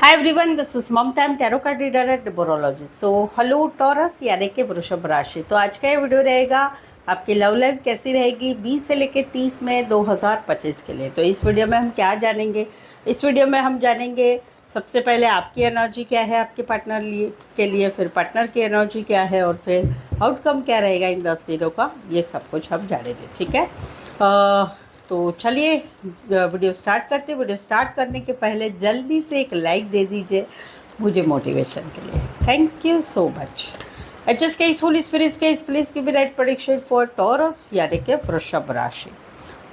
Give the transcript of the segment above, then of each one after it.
Hi everyone, this is Mamta, I am tarot card reader and numerologist. So hello Taurus यानी कि वृषभ राशि। तो आज का ये वीडियो रहेगा आपकी लव लाइफ कैसी रहेगी 20 से लेकर 30 मई 2025 के लिए। तो इस वीडियो में हम क्या जानेंगे? इस वीडियो में हम जानेंगे सबसे पहले आपकी एनर्जी क्या है आपके पार्टनर के लिए, फिर पार्टनर की एनर्जी क्या है और फिर आउटकम क्या रहेगा इन 10 दिनों का। ये सब कुछ हम जानेंगे, ठीक है। तो चलिए वीडियो स्टार्ट करते हैं। वीडियो स्टार्ट करने के पहले जल्दी से एक लाइक दे दीजिए मुझे मोटिवेशन के लिए। Thank you so much. HS के होली स्पिरिट्स के please give me right prediction for taurus यानी कि वृषभ राशि।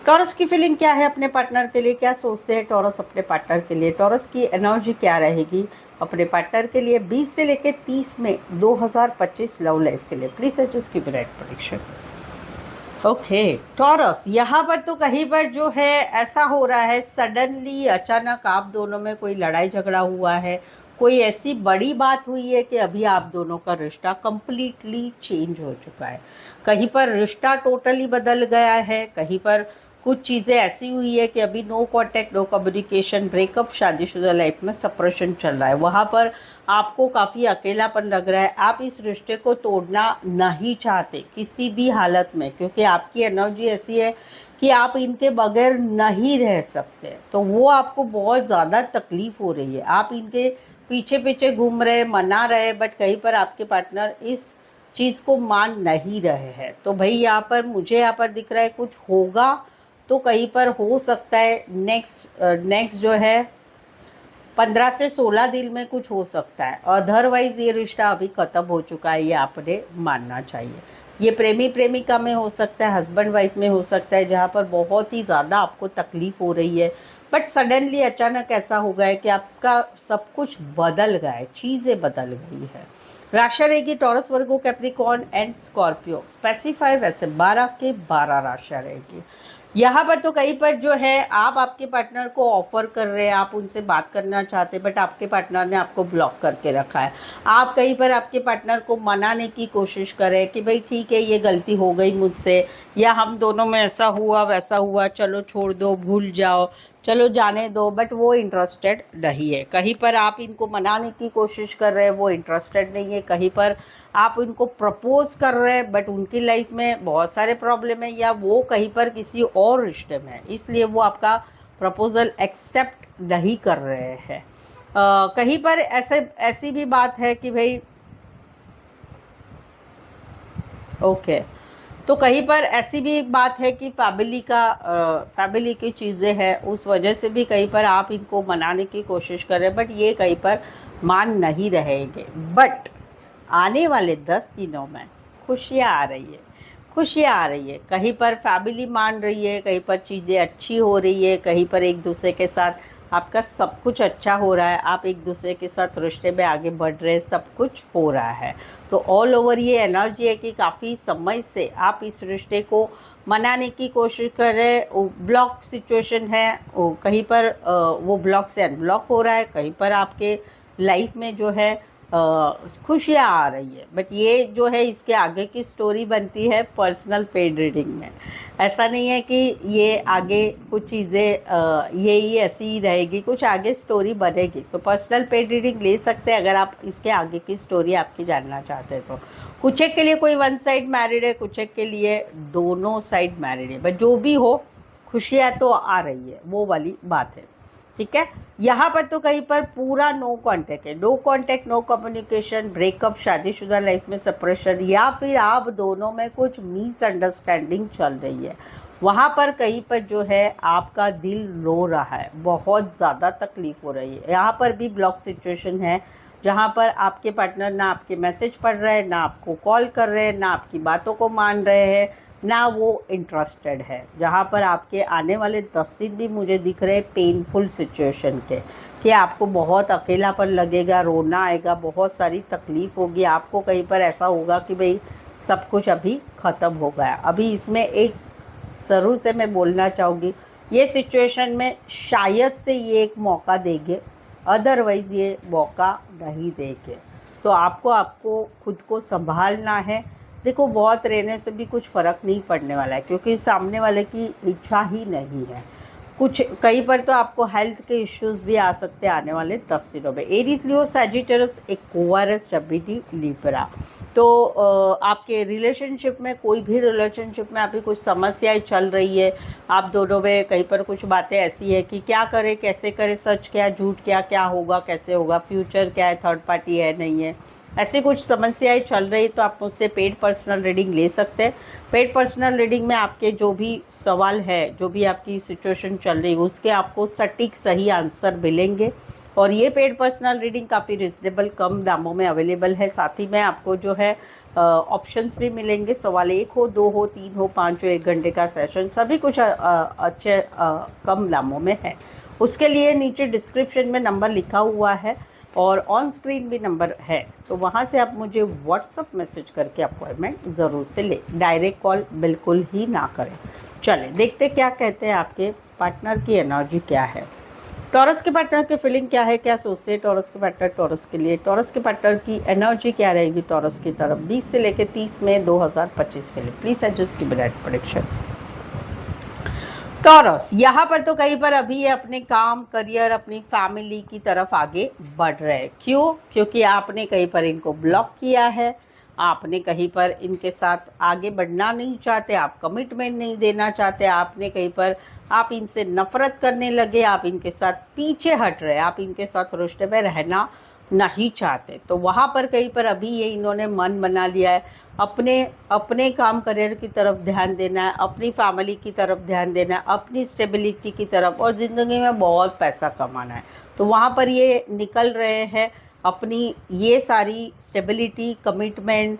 टॉरस की फीलिंग क्या है अपने पार्टनर के लिए, क्या सोचते हैं टॉरस अपने पार्टनर के लिए, टॉरस की एनर्जी क्या रहेगी अपने पार्टनर के लिए 20 से लेकर 30 में 2025 लव लाइफ के लिए। Please HS give me right prediction. Okay taurus, यहाँ पर तो कहीं पर जो है ऐसा हो रहा है, सडनली अचानक आप दोनों में कोई लड़ाई झगड़ा हुआ है, कोई ऐसी बड़ी बात हुई है कि अभी आप दोनों का रिश्ता कंप्लीटली चेंज हो चुका है। कहीं पर रिश्ता टोटली बदल गया है, कहीं पर कुछ चीज़ें ऐसी हुई है कि अभी no contact, no communication, breakup, शादीशुदा लाइफ में सेपरेशन चल रहा है। वहाँ पर आपको काफ़ी अकेलापन लग रहा है। आप इस रिश्ते को तोड़ना नहीं चाहते किसी भी हालत में, क्योंकि आपकी एनर्जी ऐसी है कि आप इनके बगैर नहीं रह सकते। तो वो आपको बहुत ज़्यादा तकलीफ़ हो रही है, आप इनके पीछे पीछे घूम रहे, मना रहे, बट कहीं पर आपके पार्टनर इस चीज़ को मान नहीं रहे हैं। तो भाई यहाँ पर मुझे यहाँ पर दिख रहा है कुछ होगा, तो कहीं पर हो सकता है नेक्स्ट जो है 15 से 16 दिन में कुछ हो सकता है। अदरवाइज ये रिश्ता अभी ख़त्म हो चुका है, ये आपने मानना चाहिए। ये प्रेमी प्रेमिका में हो सकता है, हस्बैंड वाइफ में हो सकता है, जहाँ पर बहुत ही ज़्यादा आपको तकलीफ़ हो रही है, बट सडनली अचानक ऐसा हो गया है कि आपका सब कुछ बदल गया है, चीज़ें बदल गई है। राशि रहेगी taurus, Virgo, Capricorn and Scorpio. Specify वैसे 12 के 12 राशि रहेगी। यहाँ पर तो कहीं पर जो है आप आपके पार्टनर को ऑफर कर रहे हैं, आप उनसे बात करना चाहते हैं, बट आपके पार्टनर ने आपको ब्लॉक करके रखा है। आप कहीं पर आपके पार्टनर को मनाने की कोशिश करें कि भाई ठीक है, ये गलती हो गई मुझसे, या हम दोनों में ऐसा हुआ वैसा हुआ, चलो छोड़ दो, भूल जाओ, चलो जाने दो, बट वो इंटरेस्टेड नहीं है। कहीं पर आप इनको मनाने की कोशिश कर रहे हैं, वो इंटरेस्टेड नहीं है। कहीं पर आप उनको प्रपोज कर रहे हैं, बट उनकी लाइफ में बहुत सारे प्रॉब्लम है, या वो कहीं पर किसी और रिश्ते में है, इसलिए वो आपका प्रपोजल एक्सेप्ट नहीं कर रहे हैं। कहीं पर ऐसी भी बात है कि भाई ओके, तो कहीं पर ऐसी भी एक बात है कि फैमिली की चीज़ें हैं, उस वजह से भी कहीं पर आप इनको मनाने की कोशिश कर रहे हैं, बट ये कहीं पर मान नहीं रहेंगे। बट आने वाले 10 दिनों में खुशियाँ आ रही है, खुशियाँ आ रही है। कहीं पर फैमिली मान रही है, कहीं पर चीज़ें अच्छी हो रही है, कहीं पर एक दूसरे के साथ आपका सब कुछ अच्छा हो रहा है, आप एक दूसरे के साथ रिश्ते में आगे बढ़ रहे हैं, सब कुछ हो रहा है। तो ऑल ओवर ये एनर्जी है कि काफ़ी समय से आप इस रिश्ते को मनाने की कोशिश कर रहे हैं। ब्लॉक सिचुएशन है, कहीं पर वो ब्लॉक से अनब्लॉक हो रहा है, कहीं पर आपके लाइफ में जो है खुशियाँ आ रही है। बट ये जो है इसके आगे की स्टोरी बनती है पर्सनल पेड रीडिंग में। ऐसा नहीं है कि ये आगे कुछ चीज़ें यही ऐसी ही रहेगी, कुछ आगे स्टोरी बनेगी। तो पर्सनल पेड रीडिंग ले सकते हैं अगर आप इसके आगे की स्टोरी आपकी जानना चाहते हैं। तो कुछ एक के लिए कोई वन साइड मैरिड है, कुछ एक के लिए दोनों साइड मैरिड है, बट जो भी हो खुशियाँ तो आ रही है, वो वाली बात है, ठीक है। यहाँ पर तो कहीं पर पूरा नो कांटेक्ट है, no contact, no communication, breakup, शादीशुदा लाइफ में सेपरेशन, या फिर आप दोनों में कुछ मिसअंडरस्टैंडिंग चल रही है। वहाँ पर कहीं पर जो है आपका दिल रो रहा है, बहुत ज़्यादा तकलीफ़ हो रही है। यहाँ पर भी ब्लॉक सिचुएशन है, जहाँ पर आपके पार्टनर ना आपके मैसेज पढ़ रहे हैं, ना आपको कॉल कर रहे हैं, ना आपकी बातों को मान रहे हैं, ना वो इंटरेस्टेड है। जहाँ पर आपके आने वाले 10 दिन भी मुझे दिख रहे पेनफुल सिचुएशन के, कि आपको बहुत अकेलापन लगेगा, रोना आएगा, बहुत सारी तकलीफ़ होगी आपको। कहीं पर ऐसा होगा कि भाई सब कुछ अभी ख़त्म हो गया। अभी इसमें एक शुरू से मैं बोलना चाहूँगी, ये सिचुएशन में शायद से ये एक मौका देंगे, अदरवाइज़ ये मौका नहीं देंगे। तो आपको खुद को संभालना है। देखो, बहुत रहने से भी कुछ फ़र्क नहीं पड़ने वाला है, क्योंकि सामने वाले की इच्छा ही नहीं है। कुछ कहीं पर तो आपको हेल्थ के इश्यूज भी आ सकते हैं आने वाले 10 दिनों में। एरीज, लियो, सैजिटेरियस, एक्वारियस, जमिनी, लिब्रा। तो आपके रिलेशनशिप में, कोई भी रिलेशनशिप में अभी कुछ समस्याएं चल रही है आप दोनों में। कहीं पर कुछ बातें ऐसी है कि क्या करें, कैसे करें, सच क्या, झूठ क्या, क्या होगा, कैसे होगा, फ्यूचर क्या है, थर्ड पार्टी है नहीं है, ऐसे कुछ समस्याएं चल रही तो आप मुझसे पेड पर्सनल रीडिंग ले सकते हैं। पेड पर्सनल रीडिंग में आपके जो भी सवाल है, जो भी आपकी सिचुएशन चल रही है, उसके आपको सटीक सही आंसर मिलेंगे। और ये पेड पर्सनल रीडिंग काफ़ी रिजनेबल कम दामों में अवेलेबल है। साथ ही में आपको जो है ऑप्शंस भी मिलेंगे, सवाल 1 हो, 2 हो, 3 हो, 5 हो, 1 घंटे का सेशन, सभी कुछ अच्छे कम दामों में है। उसके लिए नीचे डिस्क्रिप्शन में नंबर लिखा हुआ है और ऑन स्क्रीन भी नंबर है, तो वहाँ से आप मुझे व्हाट्सअप मैसेज करके अपॉइंटमेंट ज़रूर से लें। डायरेक्ट कॉल बिल्कुल ही ना करें। चलें देखते क्या कहते हैं आपके पार्टनर की एनर्जी क्या है। टॉरस के पार्टनर की फीलिंग क्या है, क्या सोचते हैं टॉरस के पार्टनर टॉरस के लिए। टॉरस के पार्टनर की एनर्जी क्या रहेगी टॉरस की तरफ 20 से लेकर 30 मई 2025 के लिए। प्लीज़ एडजस्ट की ब्राइट प्रेडिक्शन। टॉरस यहाँ पर तो कहीं पर अभी ये अपने काम, करियर, अपनी फैमिली की तरफ आगे बढ़ रहे हैं। क्यों? क्योंकि आपने कहीं पर इनको ब्लॉक किया है, आपने कहीं पर इनके साथ आगे बढ़ना नहीं चाहते, आप कमिटमेंट नहीं देना चाहते, आपने कहीं पर आप इनसे नफरत करने लगे, आप इनके साथ पीछे हट रहे, आप इनके साथ रिश्ते में रहना नहीं चाहते। तो वहाँ पर कहीं पर अभी ये इन्होंने मन बना लिया है, अपने काम, करियर की तरफ ध्यान देना है, अपनी फैमिली की तरफ ध्यान देना है, अपनी स्टेबिलिटी की तरफ, और ज़िंदगी में बहुत पैसा कमाना है। तो वहाँ पर ये निकल रहे हैं अपनी ये सारी स्टेबिलिटी, कमिटमेंट,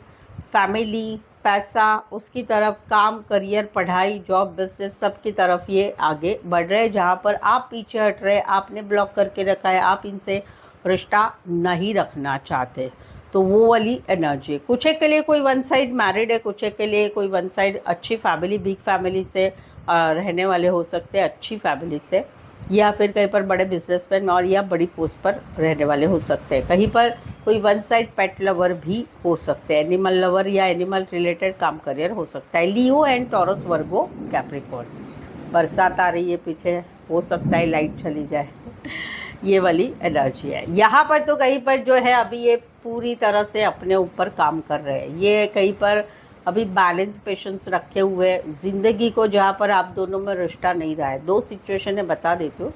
फैमिली, पैसा, उसकी तरफ, काम, करियर, पढ़ाई, जॉब, बिजनेस, सब की तरफ ये आगे बढ़ रहे हैं। जहाँ पर आप पीछे हट रहे, आपने ब्लॉक करके रखा है, आप इनसे रिश्ता नहीं रखना चाहते, तो वो वाली एनर्जी। कुछ एक के लिए कोई वन साइड मैरिड है, कुछ एक के लिए कोई वन साइड अच्छी फैमिली, बिग फैमिली से रहने वाले हो सकते हैं, अच्छी फैमिली से, या फिर कहीं पर बड़े बिजनेसमैन और या बड़ी पोस्ट पर रहने वाले हो सकते हैं। कहीं पर कोई वन साइड पेट लवर भी हो सकते हैं, एनिमल लवर या एनिमल रिलेटेड काम, करियर हो सकता है। लियो एंड टॉरस, वर्गो, कैप्रिकॉर्न। बरसात आ रही है पीछे, हो सकता है लाइट चली जाए ये वाली एनर्जी है। यहाँ पर तो कहीं पर जो है अभी ये पूरी तरह से अपने ऊपर काम कर रहे हैं, ये कहीं पर अभी बैलेंस, पेशेंस रखे हुए ज़िंदगी को, जहाँ पर आप दोनों में रिश्ता नहीं रहा है। 2 सिचुएशन है, बता देती हूँ।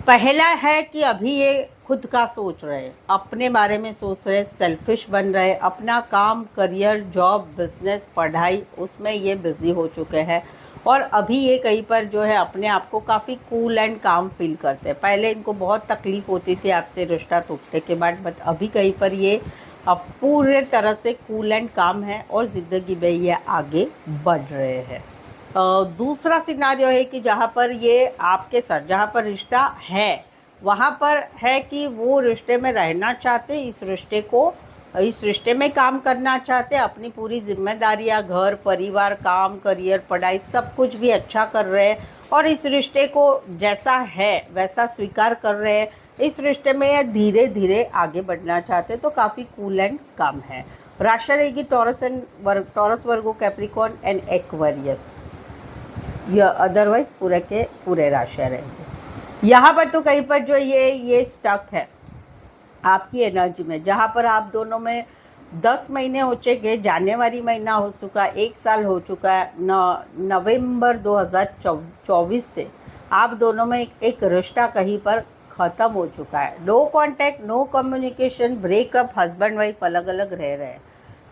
पहला है कि अभी ये खुद का सोच रहे हैं, अपने बारे में सोच रहे, सेल्फिश बन रहे, अपना काम, करियर, जॉब, बिजनेस, पढ़ाई, उसमें ये बिज़ी हो चुके हैं। और अभी ये कहीं पर जो है अपने आप को काफ़ी कूल एंड काम फील करते हैं। पहले इनको बहुत तकलीफ़ होती थी आपसे रिश्ता टूटने के बाद, बट अभी कहीं पर ये अब पूरे तरह से कूल एंड काम है और ज़िंदगी में ये आगे बढ़ रहे हैं। दूसरा सिनारियो है कि जहाँ पर ये आपके साथ, जहाँ पर रिश्ता है, वहाँ पर है कि वो रिश्ते में रहना चाहते, इस रिश्ते में काम करना चाहते, अपनी पूरी जिम्मेदारियाँ, घर, परिवार, काम, करियर, पढ़ाई, सब कुछ भी अच्छा कर रहे हैं और इस रिश्ते को जैसा है वैसा स्वीकार कर रहे हैं। इस रिश्ते में धीरे धीरे आगे बढ़ना चाहते, तो काफ़ी कूल एंड काम है। राशि रहेगी taurus, Virgo, Capricorn and Aquarius, या अदरवाइज पूरे के पूरे राशि रहेंगे। यहाँ पर तो कहीं पर जो ये स्टक है आपकी एनर्जी में, जहाँ पर आप दोनों में 10 महीने हो चुके, जनवरी महीना हो चुका, 1 साल हो चुका है, नवंबर 2024 से आप दोनों में एक रिश्ता कहीं पर ख़त्म हो चुका है। No contact, no communication, breakup, husband wife अलग अलग रह रहे हैं,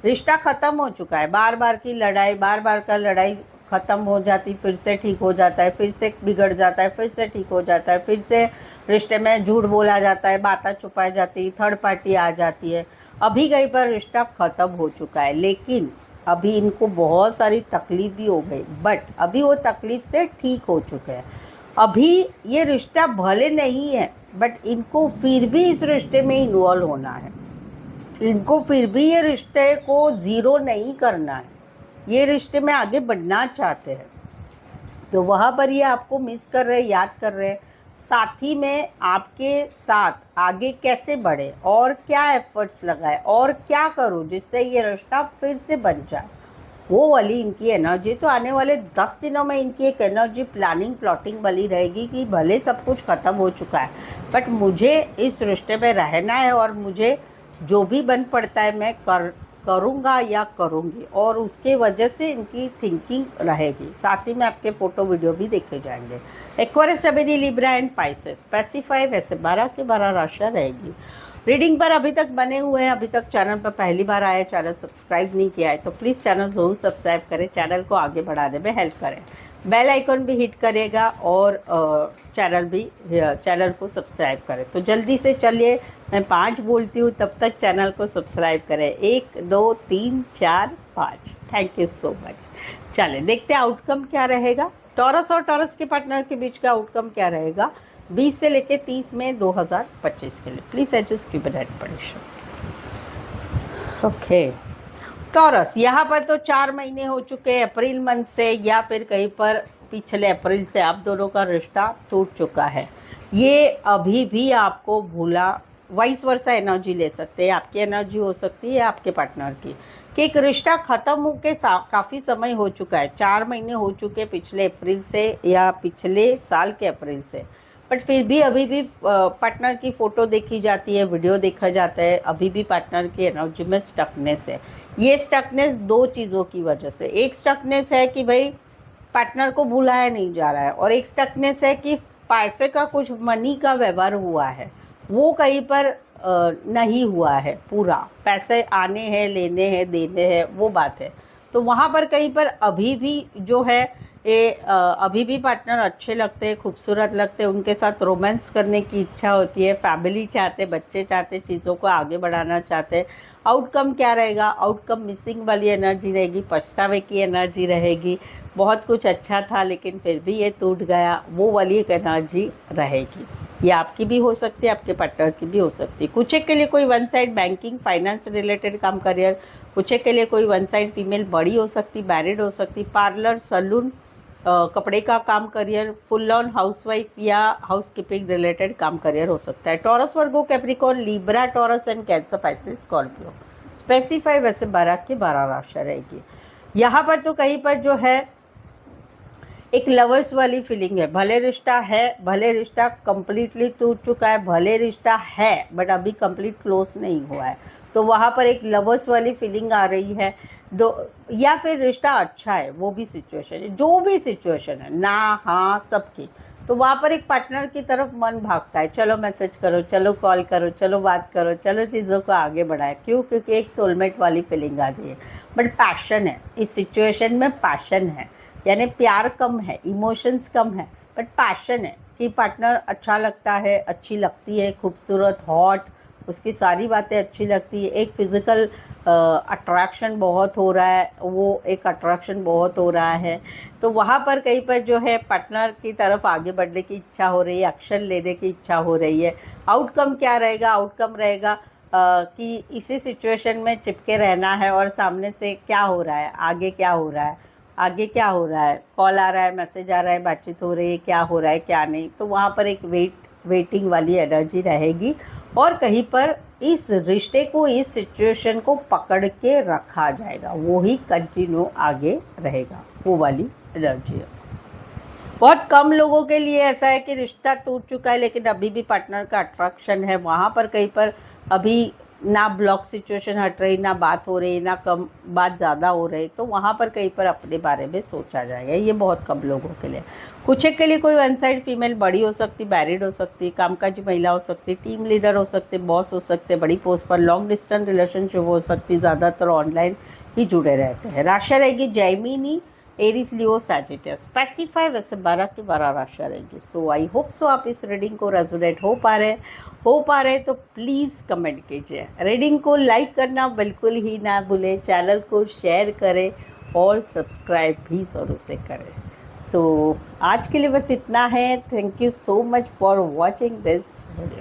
रिश्ता ख़त्म हो चुका है। बार बार की लड़ाई, बार बार का लड़ाई ख़त्म हो जाती, फिर से ठीक हो जाता है, फिर से बिगड़ जाता है, फिर से ठीक हो जाता है, फिर से रिश्ते में झूठ बोला जाता है, बातें छुपाई जाती है, थर्ड पार्टी आ जाती है। अभी कहीं पर रिश्ता ख़त्म हो चुका है, लेकिन अभी इनको बहुत सारी तकलीफ भी हो गई, बट अभी वो तकलीफ से ठीक हो चुके हैं। अभी ये रिश्ता भले नहीं है, बट इनको फिर भी इस रिश्ते में इन्वॉल्व होना है, इनको फिर भी ये रिश्ते को ज़ीरो नहीं करना है, ये रिश्ते में आगे बढ़ना चाहते हैं। तो वहाँ पर ये आपको मिस कर रहे, याद कर रहे, साथ ही में आपके साथ आगे कैसे बढ़े और क्या एफर्ट्स लगाए और क्या करूँ जिससे ये रिश्ता फिर से बन जाए। वो वाली इनकी एनर्जी तो आने वाले 10 दिनों में इनकी एक एनर्जी प्लानिंग प्लॉटिंग वाली रहेगी कि भले सब कुछ ख़त्म हो चुका है बट मुझे इस रिश्ते में रहना है और मुझे जो भी बन पड़ता है मैं करूँगा या करूँगी, और उसके वजह से इनकी थिंकिंग रहेगी। साथ ही में आपके फ़ोटो वीडियो भी देखे जाएंगे। एक्वेरियस, जमिनी, लिब्रा एंड पाइसेस स्पेसिफाई वैसे 12 के 12 राशियाँ रहेगी। रीडिंग पर अभी तक बने हुए हैं, अभी तक चैनल पर पहली बार आए, चैनल सब्सक्राइब नहीं किया है तो प्लीज़ चैनल ज़रूर सब्सक्राइब करें, चैनल को आगे बढ़ाने में हेल्प करें। बेल आइकन भी हिट करेगा और चैनल को सब्सक्राइब करें। तो जल्दी से चलिए, मैं 5 बोलती हूँ तब तक चैनल को सब्सक्राइब करें। 1 2 3 4 5। Thank you so much. चलें देखते हैं आउटकम क्या रहेगा। टॉरस और टॉरस के पार्टनर के बीच का आउटकम क्या रहेगा 20 से लेकर 30 मई 2025 के लिए। Please adjust keep it position. Okay, taurus यहाँ पर तो 4 महीने हो चुके हैं अप्रैल मंथ से, या फिर कहीं पर पिछले अप्रैल से आप दोनों का रिश्ता टूट चुका है। ये अभी भी आपको भूला, वाइस वर्सा एनर्जी ले सकते हैं, आपकी एनर्जी हो सकती है आपके पार्टनर की, कि एक रिश्ता ख़त्म होकर काफ़ी समय हो चुका है, 4 महीने हो चुके पिछले अप्रैल से या पिछले साल के अप्रैल से, बट फिर भी अभी भी पार्टनर की फ़ोटो देखी जाती है, वीडियो देखा जाता है, अभी भी पार्टनर की एनर्जी में स्टकनेस है। ये स्टकनेस 2 चीज़ों की वजह से, एक स्टकनेस है कि भाई पार्टनर को भुलाया नहीं जा रहा है, और एक स्टकनेस है कि पैसे का कुछ मनी का व्यवहार हुआ है, वो कहीं पर नहीं हुआ है पूरा, पैसे आने हैं, लेने हैं, देने हैं, वो बात है। तो वहाँ पर कहीं पर अभी भी जो है ये अभी भी पार्टनर अच्छे लगते हैं, खूबसूरत लगते हैं, उनके साथ रोमांस करने की इच्छा होती है, फैमिली चाहते, बच्चे चाहते, चीज़ों को आगे बढ़ाना चाहते। आउटकम क्या रहेगा, आउटकम मिसिंग वाली एनर्जी रहेगी, पछतावे की एनर्जी रहेगी, बहुत कुछ अच्छा था लेकिन फिर भी ये टूट गया, वो वाली एक एनर्जी रहेगी। ये आपकी भी हो सकती है, आपके पार्टनर की भी हो सकती है। कुछ एक के लिए कोई one side banking finance related काम करियर, कुछ एक के लिए कोई वन साइड फीमेल बड़ी हो सकती, मैरिड हो सकती, पार्लर, सलून, कपड़े का काम करियर, फुल ऑन हाउसवाइफ या हाउस कीपिंग रिलेटेड काम करियर हो सकता है। Taurus, Virgo, Capricorn, Libra, taurus and cancer, Pisces, Scorpio specify वैसे 12 की 12 राशियाँ रहेगी। यहाँ पर तो कहीं पर जो है एक लवर्स वाली फीलिंग है, भले रिश्ता है, भले रिश्ता कंप्लीटली टूट चुका है, भले रिश्ता है बट अभी कंप्लीट क्लोज नहीं हुआ है, तो वहाँ पर एक लवर्स वाली फीलिंग आ रही है। या फिर रिश्ता अच्छा है, वो भी सिचुएशन है, जो भी सिचुएशन है ना, हाँ सबकी, तो वहाँ पर एक पार्टनर की तरफ मन भागता है, चलो मैसेज करो, चलो कॉल करो, चलो बात करो, चलो चीज़ों को आगे बढ़ाए। क्यों? क्योंकि एक सोलमेट वाली फीलिंग आ रही है, बट पैशन है इस सिचुएशन में, पैशन है, यानी प्यार कम है, इमोशंस कम है, बट पैशन है कि पार्टनर अच्छा लगता है, अच्छी लगती है, खूबसूरत, हॉट, उसकी सारी बातें अच्छी लगती है, एक फिज़िकल अट्रैक्शन बहुत हो रहा है, वो एक अट्रैक्शन बहुत हो रहा है। तो वहाँ पर कहीं पर जो है पार्टनर की तरफ आगे बढ़ने की इच्छा हो रही है, एक्शन लेने की इच्छा हो रही है। आउटकम क्या रहेगा? आउटकम रहेगा कि इसी सिचुएशन में चिपके रहना है, और सामने से क्या हो रहा है, आगे क्या हो रहा है, आगे क्या हो रहा है, कॉल आ रहा है, मैसेज आ रहा है, बातचीत हो रही है, क्या हो रहा है क्या नहीं, तो वहाँ पर एक वेटिंग वाली एनर्जी रहेगी, और कहीं पर इस रिश्ते को, इस सिचुएशन को पकड़ के रखा जाएगा, वो ही कंटिन्यू आगे रहेगा, वो वाली एनर्जी है। बहुत कम लोगों के लिए ऐसा है कि रिश्ता टूट चुका है लेकिन अभी भी पार्टनर का अट्रैक्शन है, वहाँ पर कहीं पर अभी ना ब्लॉक सिचुएशन हट रही, ना बात हो रही, ना कम बात ज़्यादा हो रही, तो वहाँ पर कहीं पर अपने बारे में सोचा जाएगा। ये बहुत कम लोगों के लिए। कुछ एक के लिए कोई वन साइड फीमेल बड़ी हो सकती, मैरिड हो सकती, कामकाजी महिला हो सकती, टीम लीडर हो सकते, बॉस हो सकते, बड़ी पोस्ट पर, लॉन्ग डिस्टेंस रिलेशनशिप हो सकती, ज़्यादातर ऑनलाइन ही जुड़े रहते हैं। राशियाँ रहेगी जैमिनी, एरीज, लियो, सैजिटस। स्पेसिफाई वैसे 12 की 12 राशियाँ रहेगी। सो आई होप सो आप इस रीडिंग को रेजोनेट हो पा रहे तो प्लीज़ कमेंट कीजिए। रीडिंग को लाइक करना बिल्कुल ही ना भूलें, चैनल को शेयर करें और सब्सक्राइब भी ज़रूर से करें। सो आज के लिए बस इतना है। Thank you so much for watching this video.